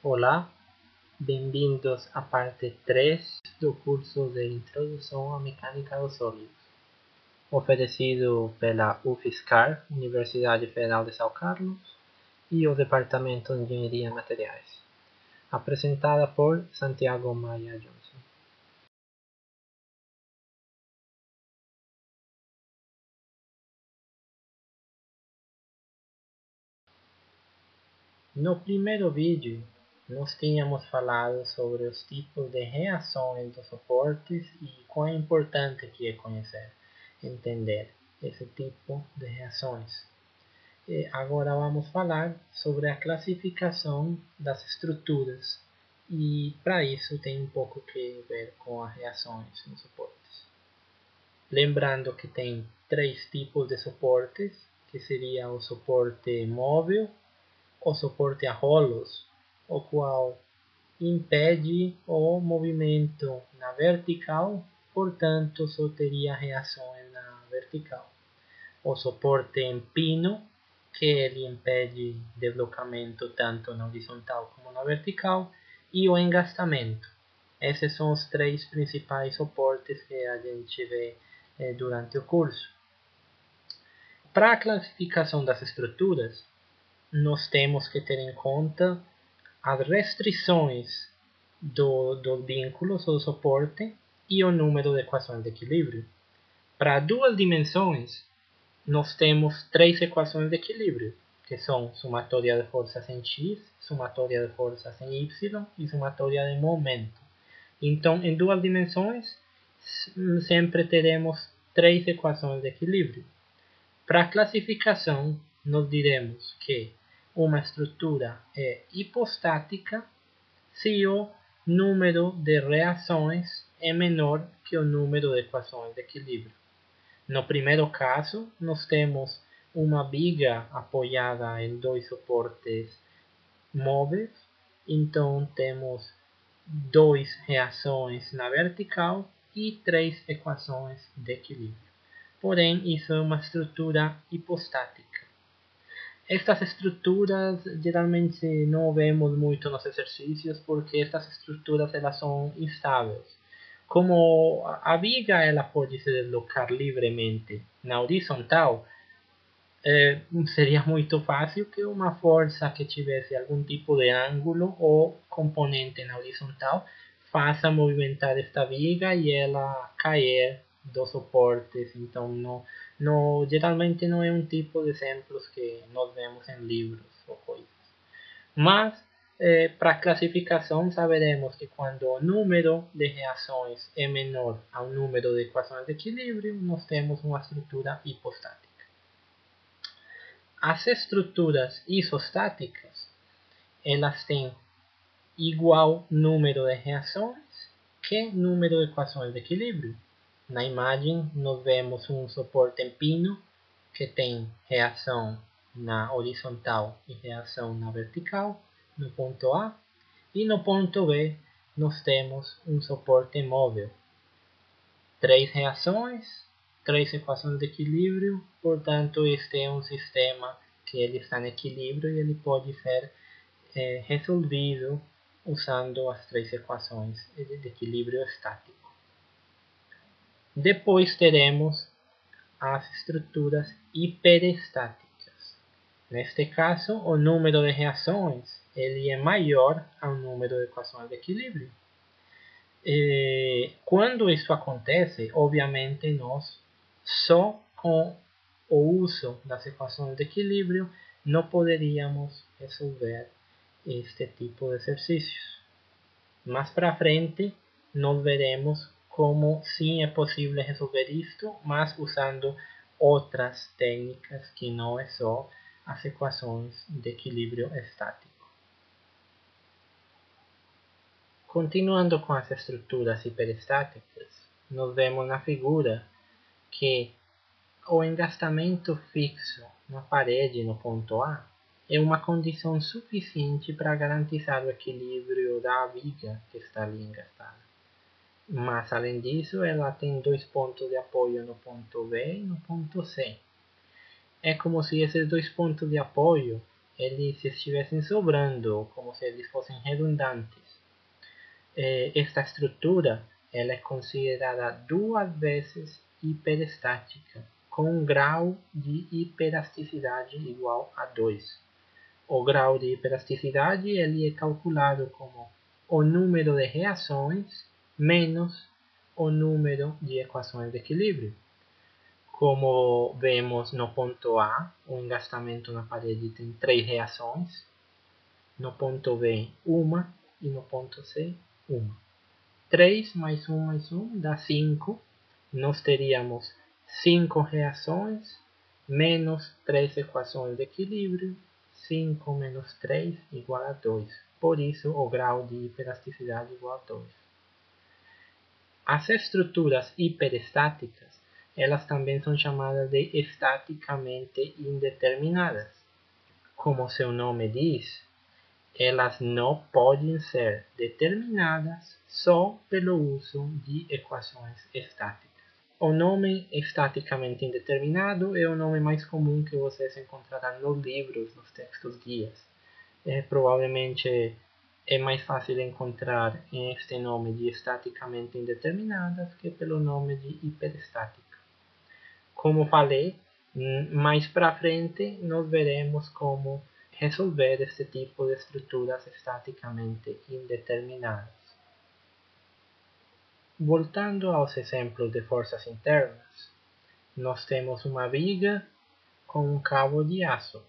Olá, bem-vindos à parte 3 do curso de Introdução à Mecânica dos Sólidos, oferecido pela UFSCar, Universidade Federal de São Carlos, e o Departamento de Engenharia de Materiais, apresentada por Santiago Maia Johnson. No primeiro vídeo, nós tínhamos falado sobre os tipos de reações dos suportes e quão importante que é conhecer, entender esse tipo de reações. E agora vamos falar sobre a classificação das estruturas e para isso tem um pouco que ver com as reações nos suportes. Lembrando que tem três tipos de suportes, que seria o suporte móvel, o suporte a rolos, o qual impede o movimento na vertical, portanto só teria reações na vertical. O suporte em pino, que ele impede deslocamento tanto na horizontal como na vertical, e o engastamento. Esses são os três principais suportes que a gente vê durante o curso. Para a classificação das estruturas, nós temos que ter em conta as restrições dos vínculos ou do suporte e o número de equações de equilíbrio. Para duas dimensões, nós temos três equações de equilíbrio, que são somatória de forças em x, somatória de forças em y e somatória de momento. Então, em duas dimensões, sempre teremos três equações de equilíbrio. Para a classificação, nós diremos que uma estrutura é hipostática se o número de reações é menor que o número de equações de equilíbrio. No primeiro caso, nós temos uma viga apoiada em dois suportes móveis, então temos duas reações na vertical e três equações de equilíbrio. Porém, isso é uma estrutura hipostática. Estas estruturas geralmente não vemos muito nos exercícios porque estas estruturas elas são instáveis. Como a viga ela pode se deslocar livremente na horizontal, seria muito fácil que uma força que tivesse algum tipo de ângulo ou componente na horizontal faça movimentar esta viga e ela cair dos suportes. Então, geralmente não é um tipo de exemplos que nós vemos em livros ou coisas. Mas, para a classificação, saberemos que quando o número de reações é menor ao número de equações de equilíbrio, nós temos uma estrutura hipostática. As estruturas isostáticas, elas têm igual número de reações que número de equações de equilíbrio. Na imagem, nós vemos um suporte em pino que tem reação na horizontal e reação na vertical, no ponto A. E no ponto B, nós temos um suporte móvel. Três reações, três equações de equilíbrio, portanto, este é um sistema que ele está em equilíbrio e ele pode ser resolvido usando as três equações de equilíbrio estático. Depois teremos as estruturas hiperestáticas. Neste caso, o número de reações ele é maior ao número de equações de equilíbrio. Quando isso acontece, obviamente nós só com o uso das equações de equilíbrio não poderíamos resolver este tipo de exercícios. Mais para frente, nós veremos como sim é possível resolver isto, mas usando outras técnicas que não é só as equações de equilíbrio estático. Continuando com as estruturas hiperestáticas, nós vemos na figura que o engastamento fixo na parede no ponto A é uma condição suficiente para garantizar o equilíbrio da viga que está ali engastada. Mas, além disso, ela tem dois pontos de apoio no ponto B e no ponto C. É como se esses dois pontos de apoio eles estivessem sobrando, como se eles fossem redundantes. Esta estrutura ela é considerada 2 vezes hiperestática, com um grau de hiperasticidade igual a 2. O grau de hiperasticidade ele é calculado como o número de reações menos o número de equações de equilíbrio. Como vemos no ponto A, o engastamento na parede tem 3 reações, no ponto B, 1, e no ponto C, 1. 3 mais 1 mais 1 dá 5. Nós teríamos 5 reações menos 3 equações de equilíbrio. 5 menos 3 igual a 2. Por isso, o grau de hiperasticidade é igual a 2. As estruturas hiperestáticas, elas também são chamadas de estaticamente indeterminadas. Como seu nome diz, elas não podem ser determinadas só pelo uso de equações estáticas. O nome estaticamente indeterminado é o nome mais comum que vocês encontrarão nos livros, nos textos guias. Provavelmente é mais fácil encontrar este nome de estaticamente indeterminadas que pelo nome de hiperestática. Como falei, mais para frente nós veremos como resolver este tipo de estruturas estaticamente indeterminadas. Voltando aos exemplos de forças internas, nós temos uma viga com um cabo de aço.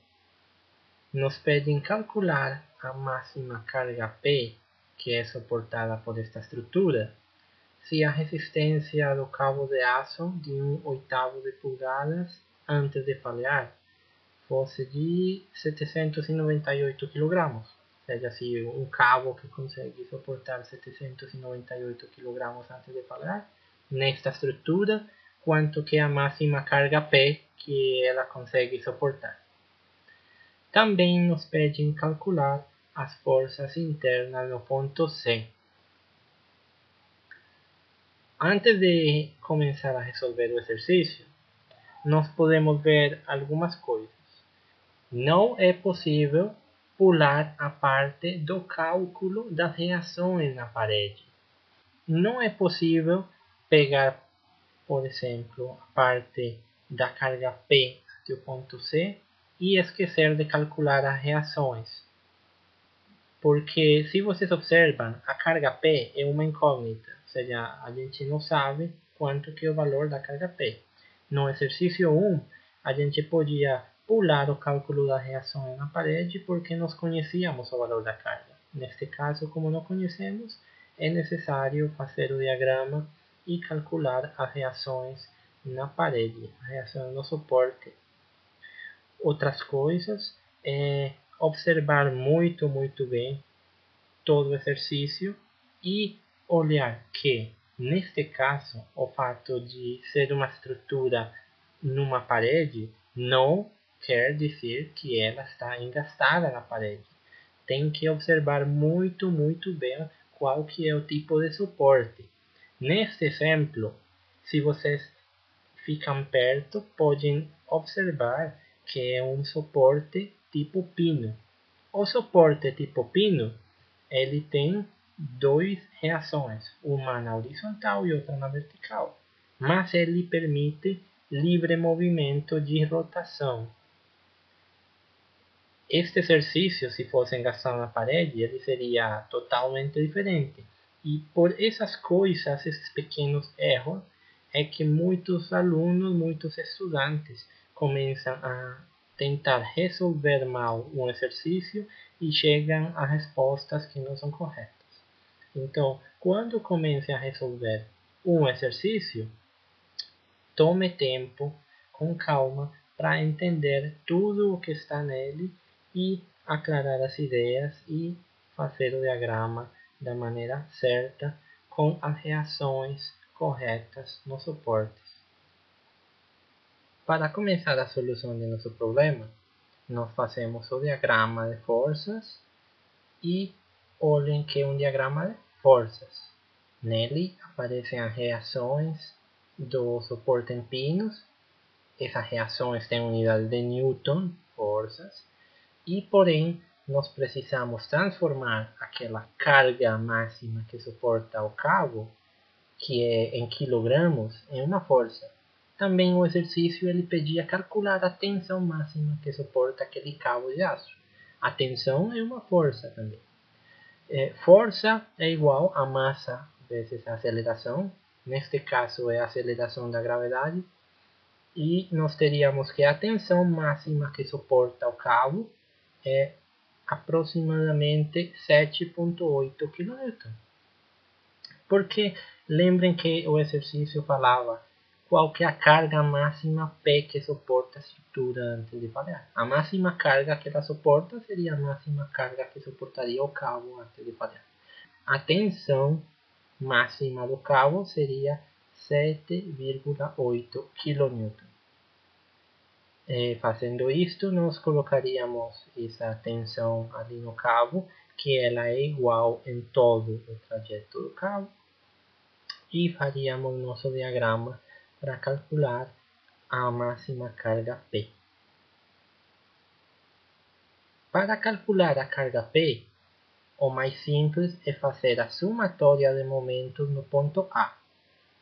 Nos pedem calcular a máxima carga P que é suportada por esta estrutura, se a resistência do cabo de aço de 1/8 de polegadas antes de falhar fosse de 798 kg. Ou seja, se um cabo que consegue suportar 798 kg antes de falhar, nesta estrutura, quanto que é a máxima carga P que ela consegue suportar. Também nos pedem calcular as forças internas no ponto C. Antes de começar a resolver o exercício, nós podemos ver algumas coisas. Não é possível pular a parte do cálculo das reações na parede. Não é possível pegar, por exemplo, a parte da carga P do ponto C e esquecer de calcular as reações. Porque se vocês observam, a carga P é uma incógnita, ou seja, a gente não sabe quanto que é o valor da carga P. No exercício 1, a gente podia pular o cálculo das reações na parede porque nós conhecíamos o valor da carga. Neste caso, como não conhecemos, é necessário fazer o diagrama e calcular as reações na parede, as reações no suporte. Outras coisas é observar muito bem todo o exercício e olhar que, neste caso, o fato de ser uma estrutura numa parede não quer dizer que ela está engastada na parede. Tem que observar muito bem qual que é o tipo de suporte. Neste exemplo, se vocês ficam perto, podem observar que é um suporte tipo pino. O suporte tipo pino, ele tem 2 reações, uma na horizontal e outra na vertical, mas ele permite livre movimento de rotação. Este exercício, se fosse engaçado na parede, ele seria totalmente diferente. E por essas coisas, esses pequenos erros, é que muitos alunos, muitos estudantes começam a tentar resolver mal um exercício e chegam a respostas que não são corretas. Então, quando comece a resolver um exercício, tome tempo, com calma, para entender tudo o que está nele e aclarar as ideias e fazer o diagrama da maneira certa, com as reações corretas nos suportes. Para começar a solução de nosso problema, nós fazemos o diagrama de forças e olhem que é um diagrama de forças. Nele aparecem as reações do suporte em pinos. Essas reações têm unidade de Newton, forças, E, porém, nós precisamos transformar aquela carga máxima que suporta o cabo, que é em quilogramos, em uma força. Também o exercício ele pedia calcular a tensão máxima que suporta aquele cabo de aço. A tensão é uma força também. Força é igual a massa vezes a aceleração. Neste caso é a aceleração da gravidade. E nós teríamos que a tensão máxima que suporta o cabo é aproximadamente 7,8 kN. Porque lembrem que o exercício falava qual que é a carga máxima P que suporta a estrutura antes de falhar. A máxima carga que ela suporta seria a máxima carga que suportaria o cabo antes de falhar. A tensão máxima do cabo seria 7,8 kN. Fazendo isto, nós colocaríamos essa tensão ali no cabo, que ela é igual em todo o trajeto do cabo, e faríamos nosso diagrama para calcular a máxima carga P. Para calcular a carga P, o mais simples é fazer a somatória de momentos no ponto A.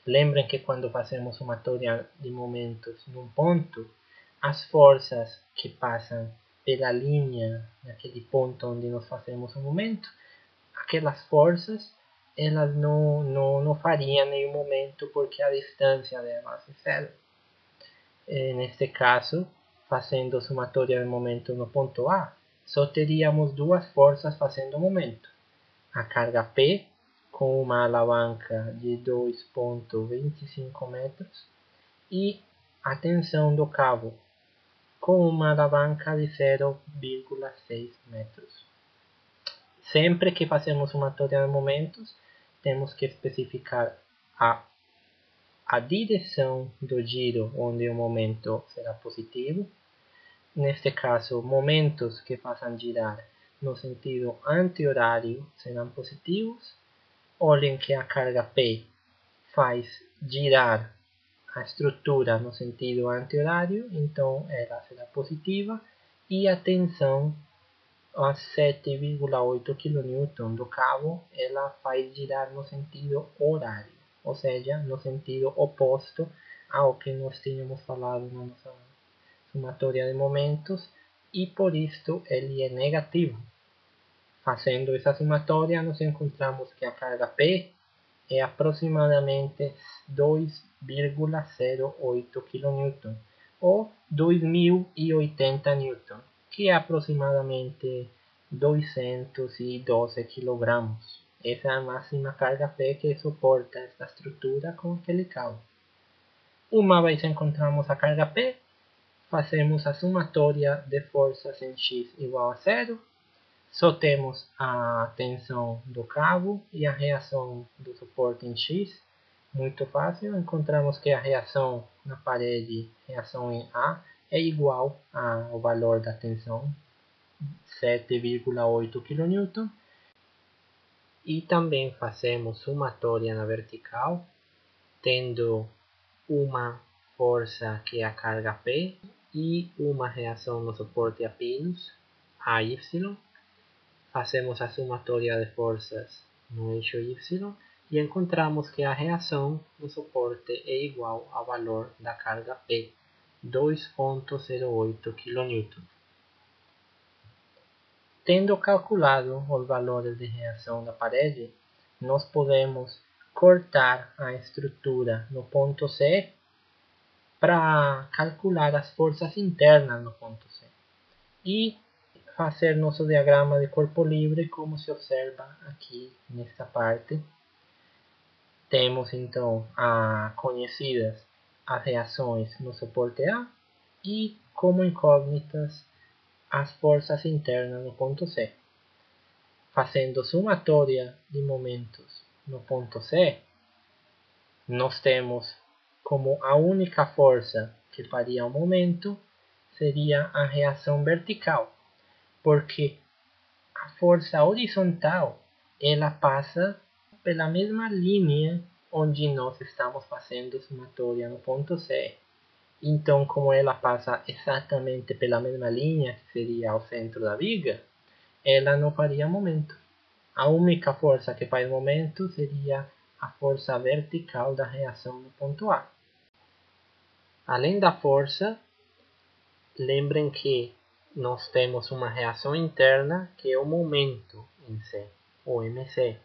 Lembrem que quando fazemos somatória de momentos num ponto, as forças que passam pela linha, naquele ponto onde nós fazemos o momento, aquelas forças elas não fariam nenhum momento porque a distância delas é zero. Neste caso, fazendo somatória de momento no ponto A, só teríamos duas forças fazendo o momento. A carga P, com uma alavanca de 2,25 metros, e a tensão do cabo, com uma alavanca de 0,6 metros. Sempre que fazemos somatória de momentos, temos que especificar a direção do giro onde o momento será positivo. Neste caso, momentos que façam girar no sentido anti-horário serão positivos. Olhem que a carga P faz girar a estrutura no sentido anti-horário, então ela será positiva. E a tensão a 7,8 kN do cabo, ela faz girar no sentido horário, ou seja, no sentido oposto ao que nós tínhamos falado na nossa somatória de momentos, e por isto ele é negativo. Fazendo essa somatória, nós encontramos que a carga P é aproximadamente 2,08 kN, ou 2080 N, que é aproximadamente 212 kg. Essa é a máxima carga P que suporta esta estrutura com aquele cabo. Uma vez encontramos a carga P, fazemos a somatória de forças em X igual a zero. Só temos a tensão do cabo e a reação do suporte em X. Muito fácil, encontramos que a reação na parede, reação em A, é igual ao valor da tensão, 7,8 kN. E também fazemos somatória na vertical, tendo uma força que é a carga P e uma reação no suporte a pinos, AY. Fazemos a somatória de forças no eixo Y e encontramos que a reação no suporte é igual ao valor da carga P, 2,08 kN. Tendo calculado os valores de reação da parede, nós podemos cortar a estrutura no ponto C para calcular as forças internas no ponto C. E fazer nosso diagrama de corpo livre, como se observa aqui nesta parte. Temos então conhecidas as reações no suporte A e, como incógnitas, as forças internas no ponto C. Fazendo somatória de momentos no ponto C, nós temos como a única força que faria o momento seria a reação vertical, porque a força horizontal ela passa pela mesma linha onde nós estamos fazendo somatória no ponto C. Então, como ela passa exatamente pela mesma linha, que seria o centro da viga, ela não faria momento. A única força que faz momento seria a força vertical da reação no ponto A. Além da força, lembrem que nós temos uma reação interna que é o momento em si, o MC.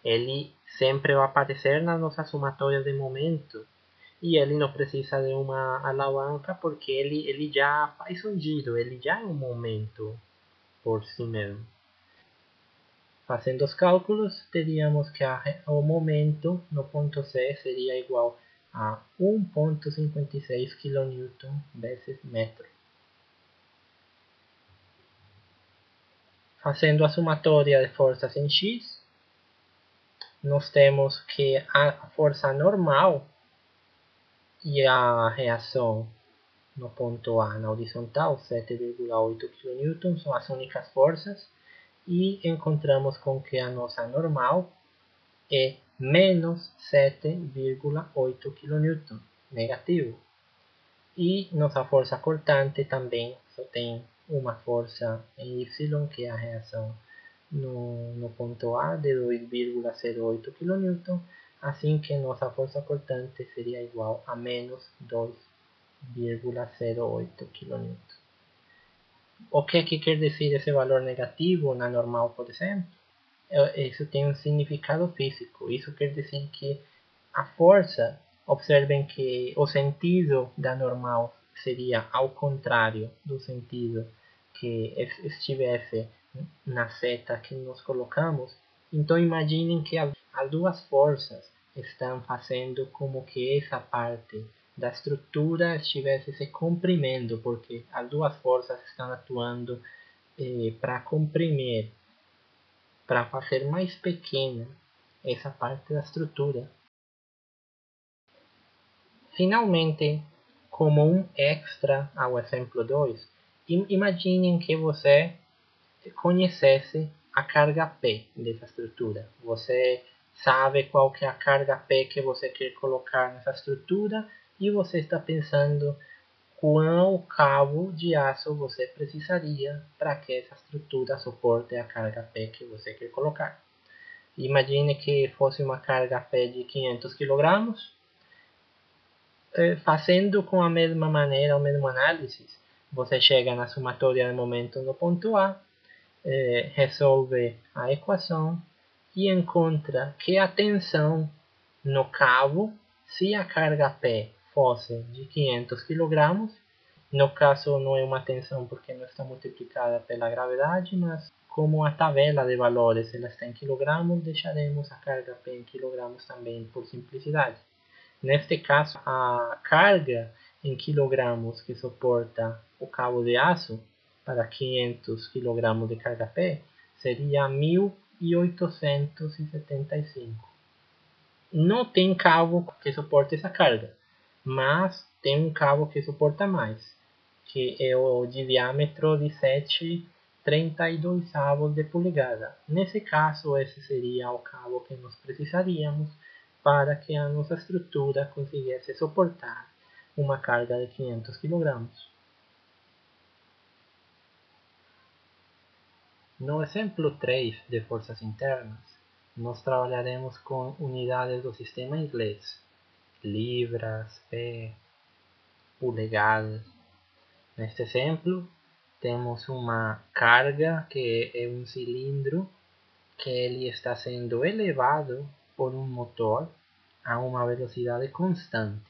Ele sempre vai aparecer na nossa somatória de momento e ele não precisa de uma alavanca porque ele já faz um giro, ele já é um momento por si mesmo. Fazendo os cálculos, teríamos que o momento no ponto C seria igual a 1,56 kN vezes metro. Fazendo a somatória de forças em X, nós temos que a força normal e a reação no ponto A na horizontal, 7,8 kN, são as únicas forças, e encontramos com que a nossa normal é menos 7,8 kN, negativo. E nossa força cortante também só tem uma força em Y, que é a reação no ponto A de 2,08 kN, assim que nossa força cortante seria igual a menos 2,08 kN. O que quer dizer esse valor negativo na normal, por exemplo? Isso tem um significado físico. Isso quer dizer que a força, observem que o sentido da normal seria ao contrário do sentido que estivesse na seta que nós colocamos. Então imaginem que as duas forças estão fazendo como que essa parte da estrutura estivesse se comprimindo, porque as duas forças estão atuando para comprimir, para fazer mais pequena essa parte da estrutura. Finalmente, como um extra ao exemplo 2, imaginem que você conhecesse a carga P dessa estrutura. Você sabe qual que é a carga P que você quer colocar nessa estrutura e você está pensando qual cabo de aço você precisaria para que essa estrutura suporte a carga P que você quer colocar. Imagine que fosse uma carga P de 500 kg. Fazendo com a mesma maneira, o mesmo análise, você chega na somatória de momento no ponto A, resolve a equação e encontra que a tensão no cabo, se a carga P fosse de 500 kg, no caso não é uma tensão porque não está multiplicada pela gravidade, mas como a tabela de valores ela está em quilogramos, deixaremos a carga P em quilogramos também por simplicidade. Neste caso, a carga em quilogramos que suporta o cabo de aço para 500 kg de carga P seria 1875. Não tem cabo que suporte essa carga, mas tem um cabo que suporta mais, que é o de diâmetro de 7,32 de polegada. Nesse caso, esse seria o cabo que nós precisaríamos para que a nossa estrutura conseguisse suportar uma carga de 500 kg. No exemplo 3 de forças internas, nós trabalharemos com unidades do sistema inglês, libras, pé, polegadas. Neste exemplo, temos uma carga que é um cilindro que ele está sendo elevado por um motor a uma velocidade constante.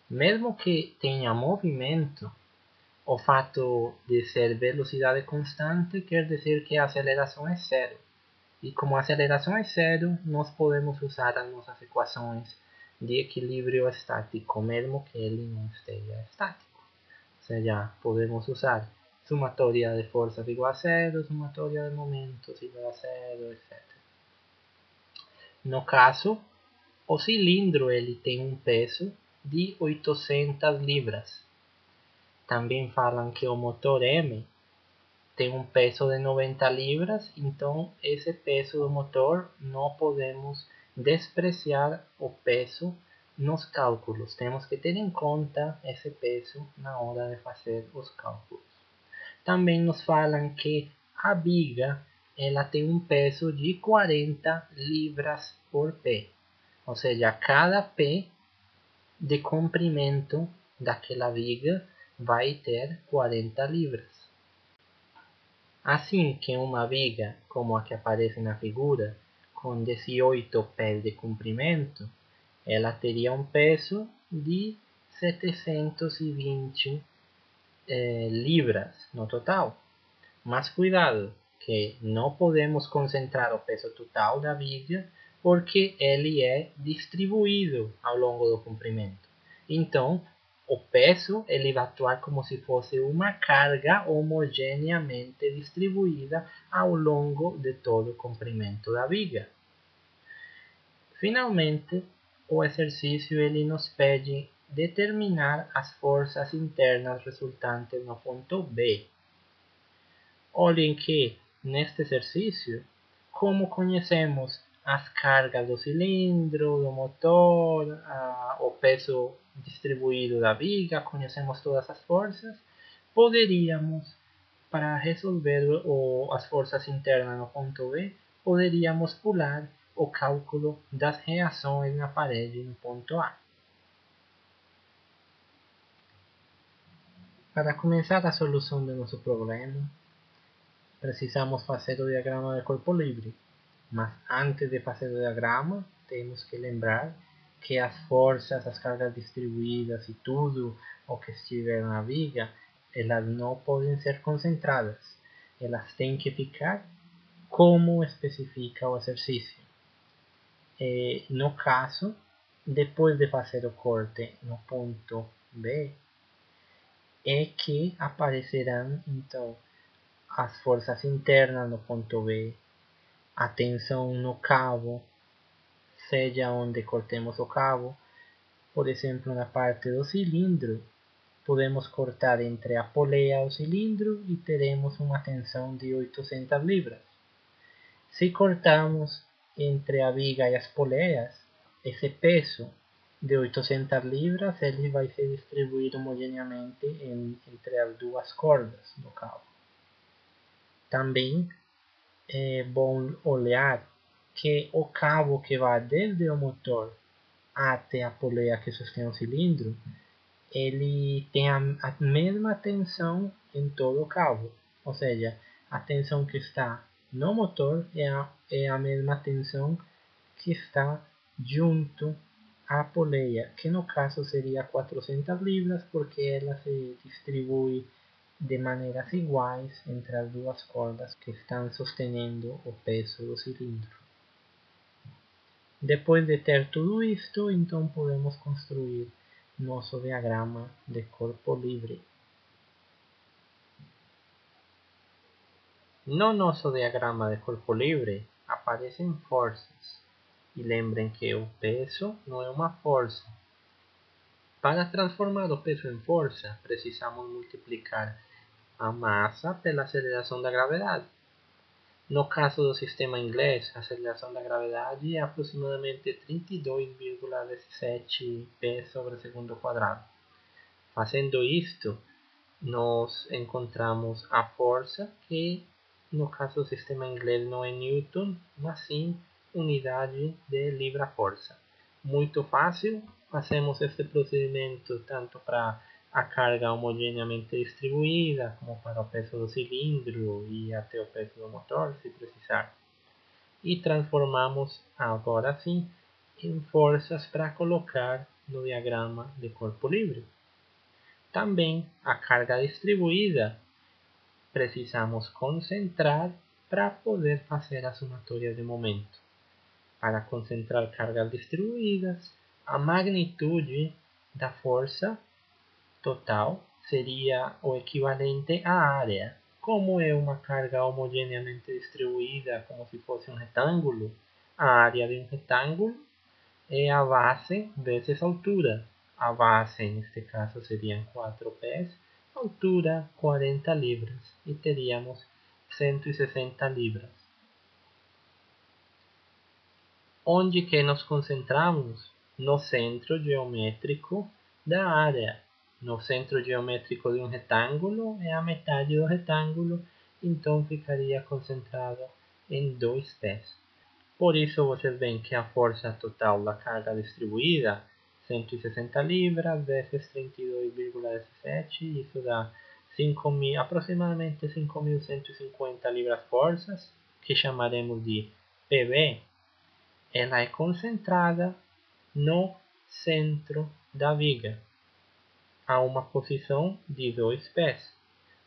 Mesmo que tenha movimento, o fato de ser velocidade constante quer dizer que a aceleração é zero. E como a aceleração é zero, nós podemos usar as nossas equações de equilíbrio estático, mesmo que ele não esteja estático. Ou seja, podemos usar somatória de forças igual a zero, somatória de momentos igual a zero, etc. No caso, o cilindro ele tem um peso de 800 libras. Também falam que o motor M tem um peso de 90 libras, então esse peso do motor não podemos despreciar o peso nos cálculos. Temos que ter em conta esse peso na hora de fazer os cálculos. Também nos falam que a viga ela tem um peso de 40 libras por pé. Ou seja, cada pé de comprimento daquela viga vai ter 40 libras. Assim que uma viga, como a que aparece na figura, com 18 pés de comprimento, ela teria um peso de 720 libras no total. Mas cuidado, que não podemos concentrar o peso total da viga, porque ele é distribuído ao longo do comprimento. Então, o peso ele vai atuar como se fosse uma carga homogeneamente distribuída ao longo de todo o comprimento da viga. Finalmente, o exercício ele nos pede determinar as forças internas resultantes no ponto B. Olhem que, neste exercício, como conhecemos as cargas do cilindro, do motor, o peso distribuído da viga, conhecemos todas as forças, poderíamos, para resolver as forças internas no ponto B, poderíamos pular o cálculo das reações na parede no ponto A. Para começar a solução do nosso problema, precisamos fazer o diagrama de corpo livre. Mas antes de fazer o diagrama, temos que lembrar que as forças, as cargas distribuídas e tudo o que estiver na viga, elas não podem ser concentradas. Elas têm que ficar como especifica o exercício. No caso, depois de fazer o corte no ponto B, é que aparecerão então as forças internas no ponto B, a tensão no cabo, seja onde cortemos o cabo. Por exemplo, na parte do cilindro, podemos cortar entre a poleia e o cilindro e teremos uma tensão de 800 libras. Se cortarmos entre a viga e as poleias, esse peso de 800 libras ele vai ser distribuído homogeneamente entre as duas cordas do cabo. Também é bom olhar que o cabo que vai desde o motor até a poleia que sustém o cilindro, ele tem a mesma tensão em todo o cabo. Ou seja, a tensão que está no motor é a mesma tensão que está junto à poleia, que no caso seria 400 libras, porque ela se distribui de maneiras iguais entre as duas cordas que estão sustentando o peso do cilindro. Depois de ter tudo isto, então podemos construir nosso diagrama de corpo livre. No nosso diagrama de corpo livre aparecem forças. E lembrem que o peso não é uma força. Para transformar o peso em força, precisamos multiplicar a massa pela aceleração da gravidade. No caso do sistema inglês, a aceleração da gravidade é aproximadamente 32,17 p sobre segundo quadrado. Fazendo isto, nós encontramos a força, que no caso do sistema inglês não é Newton, mas sim unidade de libra-força. Muito fácil, fazemos este procedimento tanto para a carga homogeneamente distribuída, como para o peso do cilindro e até o peso do motor, se precisar. E transformamos agora sim em forças para colocar no diagrama de corpo livre. Também a carga distribuída precisamos concentrar para poder fazer a somatória de momento. Para concentrar cargas distribuídas, a magnitude da força total seria o equivalente à área. Como é uma carga homogeneamente distribuída, como se fosse um retângulo, a área de um retângulo é a base vezes a altura. A base, neste caso, seriam 4 pés, altura 40 libras, e teríamos 160 libras. Onde que nos concentramos? no centro geométrico da área. No centro geométrico de um retângulo é a metade do retângulo, então ficaria concentrado em 2 pés. Por isso vocês veem que a força total da carga distribuída, 160 libras vezes 32,17, isso dá aproximadamente 5.150 libras-forças, que chamaremos de PB. Ela é concentrada no centro da viga, a uma posição de 2 pés.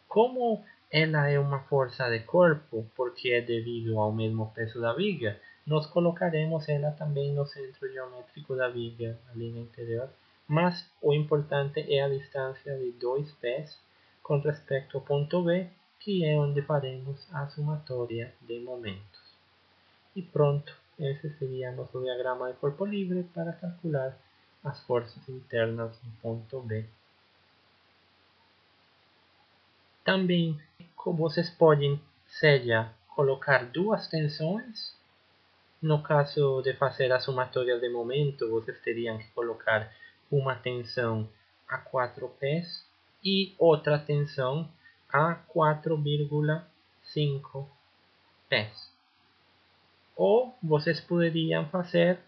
Como ela é uma força de corpo, porque é devido ao mesmo peso da viga, nós colocaremos ela também no centro geométrico da viga, ali no interior. Mas o importante é a distância de 2 pés com respeito ao ponto B, que é onde faremos a somatória de momentos. E pronto, esse seria nosso diagrama de corpo livre para calcular as forças internas do ponto B. Também vocês podem, seja colocar duas tensões. No caso de fazer a somatória de momento, vocês teriam que colocar uma tensão a 4 pés e outra tensão a 4,5 pés. Ou vocês poderiam fazer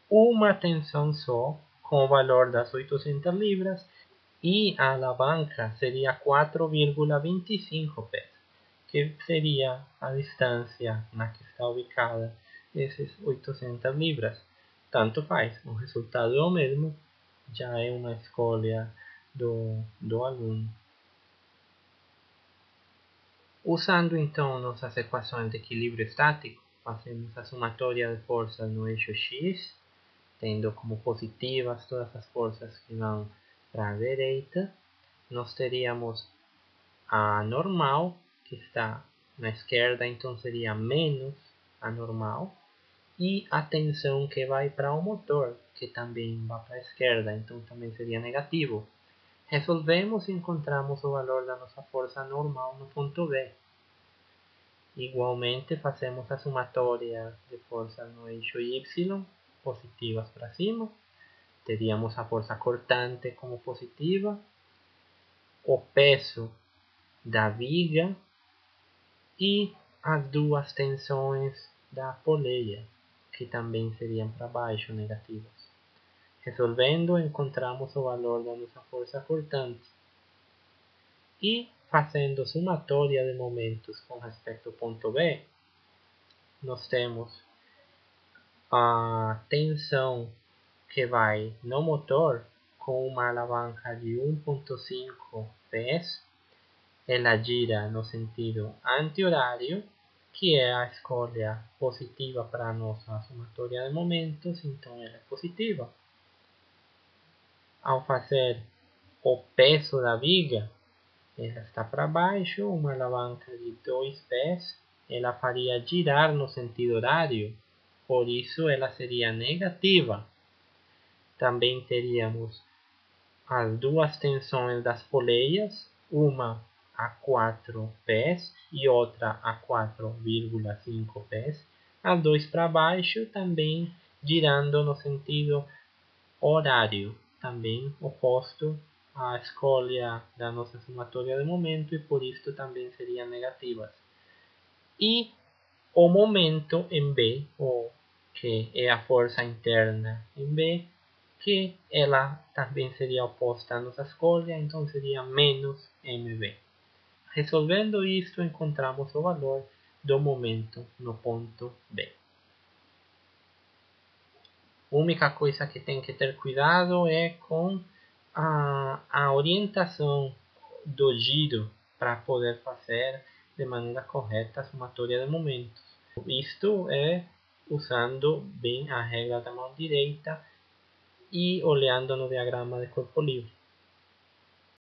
uma tensão só, com o valor das 800 libras, e a alavanca seria 4,25 pés, que seria a distância na que está ubicada esses 800 libras. Tanto faz, o resultado é o mesmo, já é uma escolha do aluno. Usando então nossas equações de equilíbrio estático, fazemos a somatória de forças no eixo X, tendo como positivas todas as forças que vão para a direita. Nós teríamos a normal, que está na esquerda, então seria menos a normal, e a tensão que vai para o motor, que também vai para a esquerda, então também seria negativo. Resolvemos e encontramos o valor da nossa força normal no ponto B. Igualmente fazemos a somatória de forças no eixo Y, positivas para cima. Teríamos a força cortante como positiva, o peso da viga e as duas tensões da poleia, que também seriam para baixo, negativas. Resolvendo, encontramos o valor da nossa força cortante. E fazendo somatória de momentos com respeito ao ponto B, nós temos a tensão que vai no motor com uma alavanca de 1,5 pés. Ela gira no sentido anti-horário, que é a escolha positiva para a nossa somatória de momentos, então ela é positiva. Ao fazer o peso da viga, ela está para baixo, uma alavanca de 2 pés, ela faria girar no sentido horário, por isso ela seria negativa. Também teríamos as duas tensões das poleias, uma a 4 pés e outra a 4,5 pés, as dois para baixo, também girando no sentido horário, também oposto à escolha da nossa somatória de momento, e por isso também seriam negativas. E o momento em B, que é a força interna em B, que ela também seria oposta à nossa escolha, então seria menos mb. Resolvendo isto, encontramos o valor do momento no ponto B. A única coisa que tem que ter cuidado é com a orientação do giro para poder fazer de maneira correta a somatória de momentos. Isto é usando bem a regra da mão direita e olhando no diagrama de corpo livre.